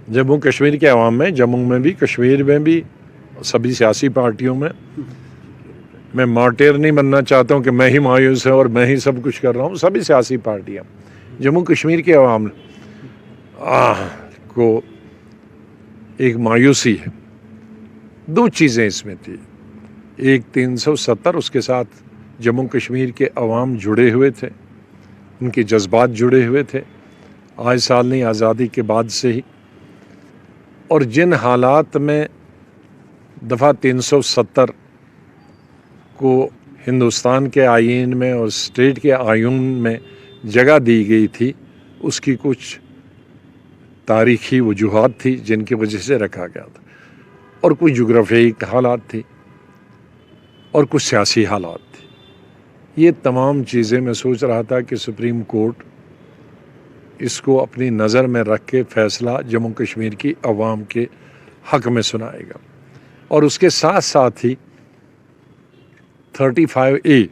जम्मू कश्मीर के अवाम में, जम्मू में भी, कश्मीर में भी, सभी सियासी पार्टियों में, मैं मार्टियर नहीं बनना चाहता हूँ कि मैं ही मायूस है और मैं ही सब कुछ कर रहा हूँ। सभी सियासी पार्टियाँ, जम्मू कश्मीर के अवाम को एक मायूसी है। दो चीज़ें इसमें थी, एक 370, उसके साथ जम्मू कश्मीर के अवाम जुड़े हुए थे, उनके जज्बात जुड़े हुए थे, आज साल नहीं आज़ादी के बाद से ही। और जिन हालात में दफ़ा 370 को हिंदुस्तान के आईन में और स्टेट के आईन में जगह दी गई थी, उसकी कुछ तारीखी वजूहात थी जिनकी वजह से रखा गया था, और कुछ जोग्राफियाई हालात थी और कुछ सियासी हालात थी। ये तमाम चीज़ें मैं सोच रहा था कि सुप्रीम कोर्ट इसको अपनी नज़र में रख के फ़ैसला जम्मू कश्मीर की अवाम के हक़ में सुनाएगा। और उसके साथ साथ ही 35A,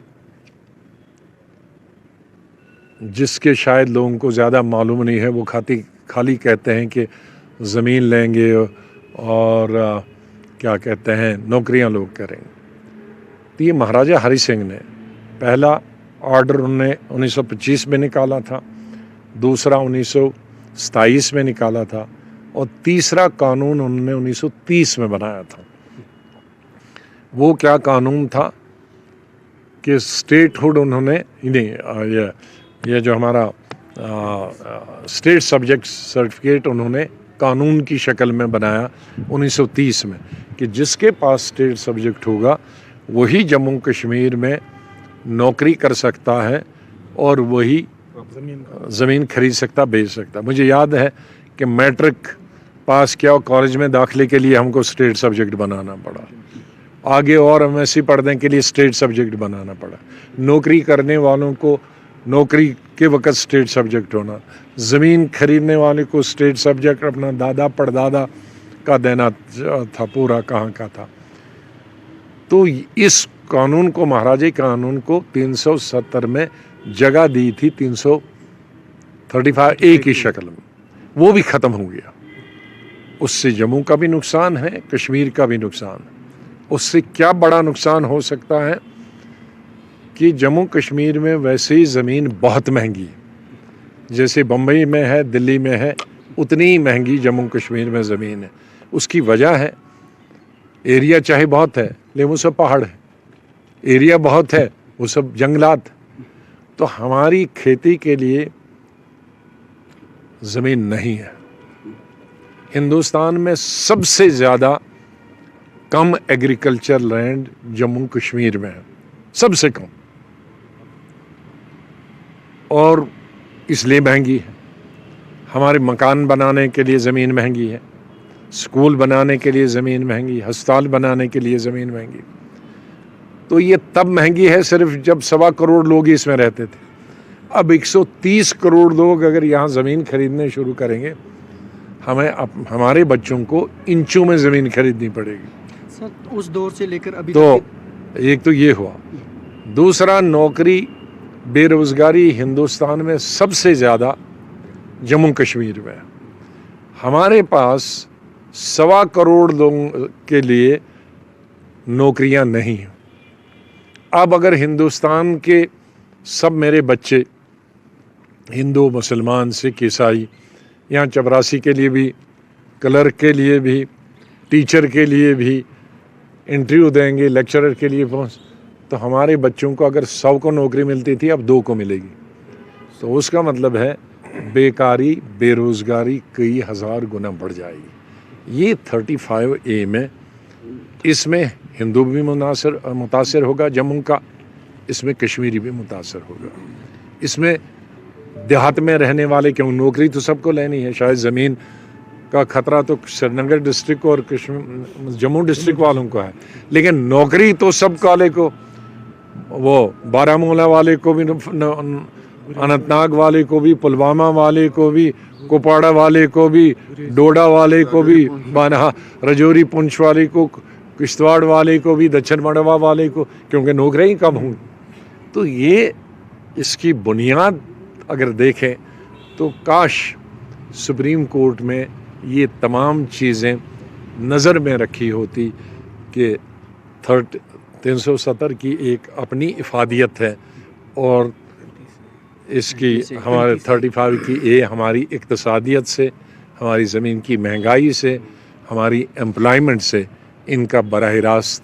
जिसके शायद लोगों को ज़्यादा मालूम नहीं है, वो खाली कहते हैं कि ज़मीन लेंगे और क्या कहते हैं, नौकरियां लोग करेंगे। तो ये महाराजा हरि सिंह ने पहला ऑर्डर उन्होंने 1925 में निकाला था, दूसरा 1927 में निकाला था, और तीसरा कानून उन्होंने 1930 में बनाया था। वो क्या कानून था कि स्टेटहुड उन्होंने नहीं, ये जो हमारा स्टेट सब्जेक्ट सर्टिफिकेट उन्होंने कानून की शक्ल में बनाया 1930 में, कि जिसके पास स्टेट सब्जेक्ट होगा वही जम्मू कश्मीर में नौकरी कर सकता है और वही ज़मीन खरीद सकता, बेच सकता। मुझे याद है कि मैट्रिक पास किया और कॉलेज में दाखिले के लिए हमको स्टेट सब्जेक्ट बनाना पड़ा, आगे और एमएससी पढ़ने के लिए स्टेट सब्जेक्ट बनाना पड़ा, नौकरी करने वालों को नौकरी के वक्त स्टेट सब्जेक्ट होना, ज़मीन खरीदने वाले को स्टेट सब्जेक्ट अपना दादा परदादा का देना था, पूरा कहाँ का था। तो इस कानून को, महाराजा कानून को 370 में जगह दी थी 335A की शक्ल में, वो भी ख़त्म हो गया। उससे जम्मू का भी नुकसान है, कश्मीर का भी नुकसान है। उससे क्या बड़ा नुकसान हो सकता है कि जम्मू कश्मीर में वैसे ही ज़मीन बहुत महंगी है, जैसे बम्बई में है, दिल्ली में है, उतनी ही महंगी जम्मू कश्मीर में ज़मीन है। उसकी वजह है, एरिया चाहे बहुत है लेकिन वो सब पहाड़ है, एरिया बहुत है वो सब जंगलात। तो हमारी खेती के लिए ज़मीन नहीं है। हिंदुस्तान में सबसे ज़्यादा कम एग्रीकल्चर लैंड जम्मू कश्मीर में है, सबसे कम, और इसलिए महंगी है। हमारे मकान बनाने के लिए ज़मीन महंगी है, स्कूल बनाने के लिए ज़मीन महंगी, अस्पताल बनाने के लिए ज़मीन महंगी। तो ये तब महंगी है सिर्फ जब 1.25 करोड़ लोग इसमें रहते थे। अब 130 करोड़ लोग अगर यहाँ ज़मीन खरीदने शुरू करेंगे, हमारे बच्चों को इंचों में ज़मीन खरीदनी पड़ेगी। सर, उस दौर से लेकर अभी तो एक तो ये हुआ, दूसरा नौकरी, बेरोज़गारी हिंदुस्तान में सबसे ज़्यादा जम्मू कश्मीर में है। हमारे पास 1.25 करोड़ लोगों के लिए नौकरियां नहीं हैं। अब अगर हिंदुस्तान के सब मेरे बच्चे, हिंदू, मुसलमान, सिख, ईसाई, यहाँ चपरासी के लिए भी, क्लर्क के लिए भी, टीचर के लिए भी इंटरव्यू देंगे, लेक्चरर के लिए तो हमारे बच्चों को अगर 100 को नौकरी मिलती थी, अब 2 को मिलेगी। तो उसका मतलब है बेकारी, बेरोज़गारी कई हज़ार गुना बढ़ जाएगी। ये 35A में, इसमें हिंदू भी मुतासर होगा जम्मू का, इसमें कश्मीरी भी मुतासर होगा। इसमें देहात में रहने वाले, क्यों नौकरी तो सबको लेनी है, शायद ज़मीन का ख़तरा तो श्रीनगर डिस्ट्रिक्ट और जम्मू डिस्ट्रिक्ट वालों को है, लेकिन नौकरी तो सब वाले को, वो बारामूला वाले को भी, अनंतनाग वाले को भी, पुलवामा वाले को भी, कुपवाड़ा वाले को भी, डोडा वाले को भी, रजौरी पुंछ वाले को, किश्तवाड़ वाले को भी, दक्षिण मड़वा वाले को, क्योंकि नौकरियां ही कम हुई। तो ये इसकी बुनियाद अगर देखें तो काश सुप्रीम कोर्ट में یہ تمام چیزیں نظر میں رکھی ہوتی کہ 370 کی ایک اپنی افادیت ہے اور اس کی ہمارے 35 کی یہ ہماری اقتصادیت سے، ہماری زمین کی مہنگائی سے، ہماری امپلائمنٹ سے ان کا براہ راست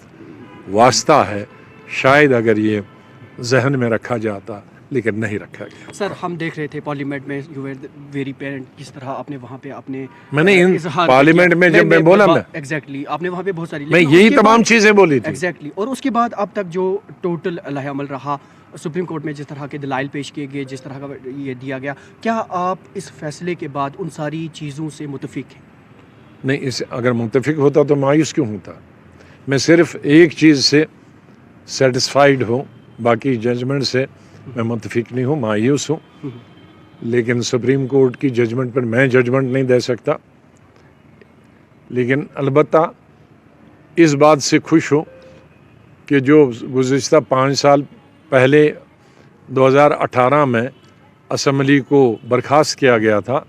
واسطہ ہے. شاید اگر یہ ذہن میں رکھا جاتا لیکن نہیں رکھا گیا. سر ہم دیکھ رہے تھے پارلیمنٹ میں یو ویر ویری پیرنٹ، کس طرح آپ نے وہاں پہ اپنے میں نے ان پارلیمنٹ میں جب میں بولا میں ایگزیکٹلی آپ نے وہاں پہ بہت ساری میں یہی تمام چیزیں بولی تھی. ایگزیکٹلی. اور اس کے بعد اب تک جو ٹوٹل لائحہ عمل رہا سپریم کورٹ میں، جس طرح کے دلائل پیش کیے گئے، جس طرح کا یہ دیا گیا، کیا آپ اس فیصلے کے بعد ان ساری چیزوں سے متفق ہیں؟ نہیں، اس اگر متفق ہوتا تو مایوس کیوں ہوتا. میں صرف ایک چیز سے سیٹسفائیڈ ہوں، باقی ججمنٹ سے میں متفق نہیں ہوں، مایوس ہوں. لیکن سپریم کورٹ کی ججمنٹ پر میں ججمنٹ نہیں دے سکتا. لیکن البتہ اس بات سے خوش ہوں کہ جو گزشتہ 5 سال پہلے 2018 میں اسمبلی کو برخاست کیا گیا تھا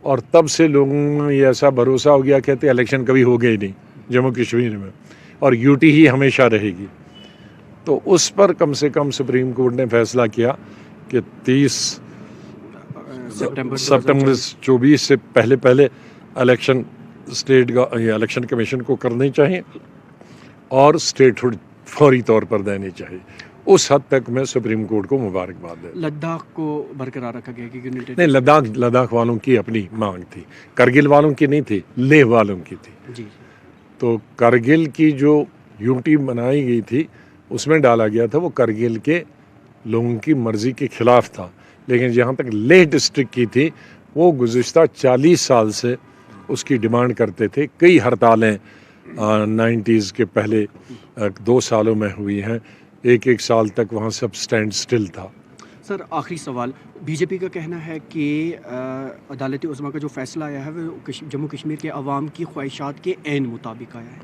اور تب سے لوگوں میں یہ ایسا بھروسہ ہو گیا، کہتے الیکشن کبھی ہوگا ہی نہیں جموں کشمیر میں اور یوٹی ہی ہمیشہ رہے گی. تو اس پر کم سے کم سپریم کورٹ نے فیصلہ کیا کہ 30 سپٹمبر 24 سے پہلے الیکشن اسٹیٹ الیکشن کمیشن کو کرنی چاہیے اور اسٹیٹ ہوڈ فوری طور پر دینی چاہیے. اس حد تک میں سپریم کورٹ کو مبارکباد ہے. لداخ کو برقرار رکھا گیا کہ نہیں، لداخ والوں کی اپنی مانگ تھی، کرگل والوں کی نہیں تھی، لیہ والوں کی تھی. جی. تو کرگل کی جو یوٹی بنائی گئی تھی اس میں ڈالا گیا تھا وہ کرگل کے لوگوں کی مرضی کے خلاف تھا. لیکن جہاں تک لیہ ڈسٹرکٹ کی تھی وہ گزشتہ 40 سال سے اس کی ڈیمانڈ کرتے تھے. کئی ہڑتالیں 90s کے پہلے 2 سالوں میں ہوئی ہیں. ایک سال تک وہاں سب سٹینڈ سٹل تھا. سر آخری سوال، بی جے پی کا کہنا ہے کہ عدالت عظمیٰ کا جو فیصلہ آیا ہے وہ جموں کشمیر کے عوام کی خواہشات کے عین مطابق آیا ہے.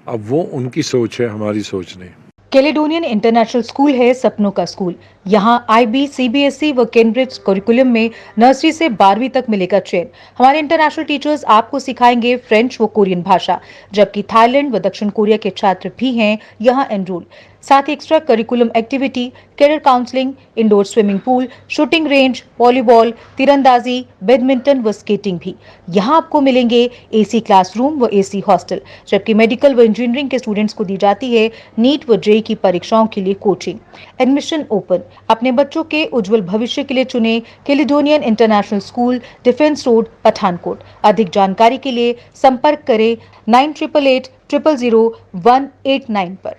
اب وہ ان کی سوچ ہے، ہماری سوچ نہیں. کیلیڈونین انٹرنیشنل اسکول ہے سپنوں کا اسکول. یہاں IB CBSE و کیمبرج کوریکولم میں نرسری سے 12ویں تک ملے گا ٹرین. ہمارے انٹرنیشنل ٹیچرز آپ کو سکھائیں گے فرینچ و کورین بھاشا، جبکہ تھائی لینڈ و دکشن کوریا کے چھاتر بھی ہیں یہاں انرول. ساتھ ہی extra curriculum activity, career counselling, indoor swimming pool, shooting range, volleyball, تیر اندازی، بیڈمنٹن و اسکیٹنگ بھی. یہاں آپ کو ملیں گے AC کلاس روم و AC ہاسٹل، جبکہ میڈیکل و انجینئرنگ کے اسٹوڈنٹس کو دی جاتی ہے نیٹ و JEE کی پریکشاؤں کے لیے کوچنگ. Admission open. اپنے بچوں کے اجول بھوشیہ کے لیے چنیں Caledonian international school, defence road, Pathankot. ادھک جانکاری کے لیے سمپرک کریں 9888000189 پر.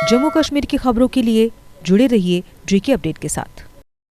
جموں کشمیر کی خبروں کے لیے جڑے رہیے JK اپڈیٹ کے ساتھ.